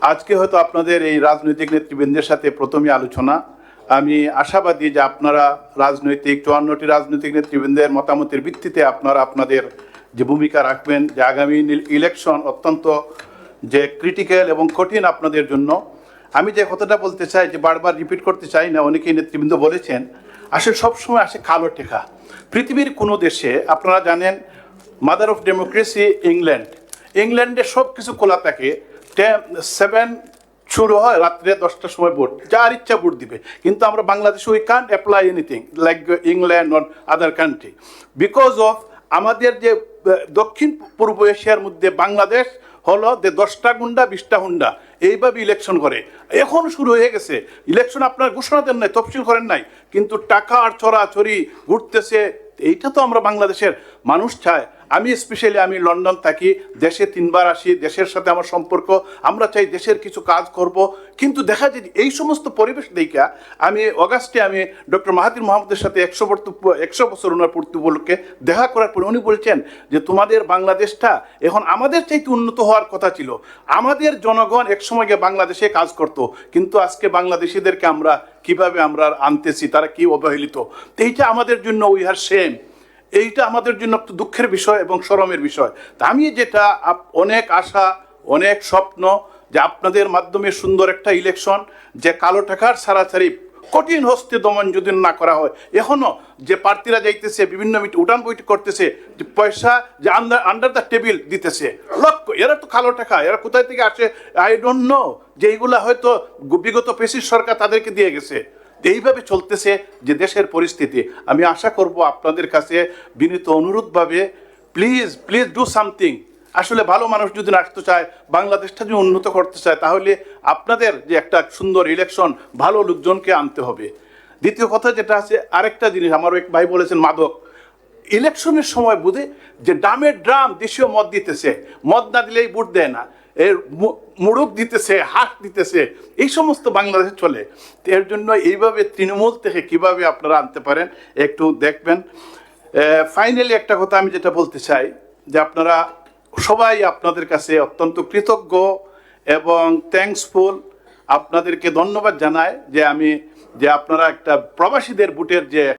আজকে হয়তো আপনাদের এই রাজনৈতিক নেতৃবৃন্দের সাথে প্রথমে আলোচনা। আমি আশাবাদী যে আপনারা রাজনৈতিক 54টি রাজনৈতিক নেতৃবৃন্দের মতামতের ভিত্তিতে আপনারা আপনাদের যে ভূমিকা রাখবেন, যে আগামী ইলেকশন অত্যন্ত যে ক্রিটিক্যাল এবং কঠিন আপনাদের জন্য। আমি যে কথাটা বলতে চাই, যে বারবার রিপিট করতে চাই না, অনেকেই নেতৃবৃন্দ বলেছেন, আসলে সবসময় আসে কালো টেকা। পৃথিবীর কোনো দেশে আপনারা জানেন, মাদার অফ ডেমোক্রেসি ইংল্যান্ডে সব কিছু খোলা থাকে। 7 শুরু হয়, রাত্রে 10টার সময় ভোট, যার ইচ্ছা ভোট দিবে। কিন্তু আমরা বাংলাদেশে we can't apply anything like England or other country, because of আমাদের যে দক্ষিণ পূর্ব এশিয়ার মধ্যে বাংলাদেশ হলো যে 10টা গুন্ডা 20টা হুন্ডা এইভাবে ইলেকশন করে। এখন শুরু হয়ে গেছে ইলেকশন, আপনার ঘোষণা দেন নাই, তফসিল করেন নাই, কিন্তু টাকা আর চড়াচড়ি ঘুরতেছে। এইটা তো আমরা বাংলাদেশের মানুষ চায়। আমি স্পেশালি আমি লন্ডন থাকি, দেশে 3বার আসি, দেশের সাথে আমার সম্পর্ক, আমরা চাই দেশের কিছু কাজ করব। কিন্তু দেখা যায় এই সমস্ত পরিবেশ দেখা আমি অগাস্টে আমি ডক্টর মাহাথির মোহাম্মদের সাথে 100 বছর ওনার পূর্তি উপলক্ষে দেখা করার পরে উনি বলছেন যে তোমাদের বাংলাদেশটা এখন আমাদের চাইতে উন্নত হওয়ার কথা ছিল। আমাদের জনগণ একসময় গিয়ে বাংলাদেশে কাজ করত, কিন্তু আজকে বাংলাদেশিদেরকে আমরা কিভাবে আমরা আনতেছি, তারা কি অবহেলিত। তো এইটা আমাদের জন্য উই আর সেম, এইটা আমাদের জন্য একটু দুঃখের বিষয় এবং শরমের বিষয়। তা আমি যেটা অনেক আশা, অনেক স্বপ্ন যে আপনাদের মাধ্যমে সুন্দর একটা ইলেকশন, যে কালো টাকার ছাড়াছাড়ি কঠিন হস্তে দমন যদি না করা হয়। এখনো যে প্রার্থীরা যাইতেছে বিভিন্ন উঠান বৈঠক করতেছে, যে পয়সা যে আন্ডার দ্য টেবিল দিতেছে লক্ষ, এরা তো কালো টাকা, এরা কোথায় থেকে আসে আই ডোন্ট নো। যে এইগুলা হয়তো বিগত পেশির সরকার তাদেরকে দিয়ে গেছে। এইভাবে চলতেছে যে দেশের পরিস্থিতি। আমি আশা করব আপনাদের কাছে বিনীত অনুরোধভাবে, প্লিজ প্লিজ ডু সামথিং। আসলে ভালো মানুষ যদি আসতে চায়, বাংলাদেশটা যদি উন্নত করতে চায়, তাহলে আপনাদের যে একটা সুন্দর ইলেকশন, ভালো লোকজনকে আনতে হবে। দ্বিতীয় কথা যেটা আছে, আরেকটা জিনিস আমার এক ভাই বলেছেন মাদক। ইলেকশনের সময় বুঝে যে ডামের ড্রাম দেশীয় মদ দিতেছে, মদ না দিলেই ভোট দেয় না, এর মুড়ুক দিতেছে, হাঁস দিতেছে, এই সমস্ত বাংলাদেশে চলে। এর জন্য এইভাবে তৃণমূল থেকে কিভাবে আপনারা আনতে পারেন একটু দেখবেন। ফাইনালি একটা কথা আমি যেটা বলতে চাই, যে আপনারা সবাই আপনাদের কাছে অত্যন্ত কৃতজ্ঞ এবং থ্যাঙ্কসফুল। আপনাদেরকে ধন্যবাদ জানাই যে আপনারা একটা প্রবাসীদের ভোটের যে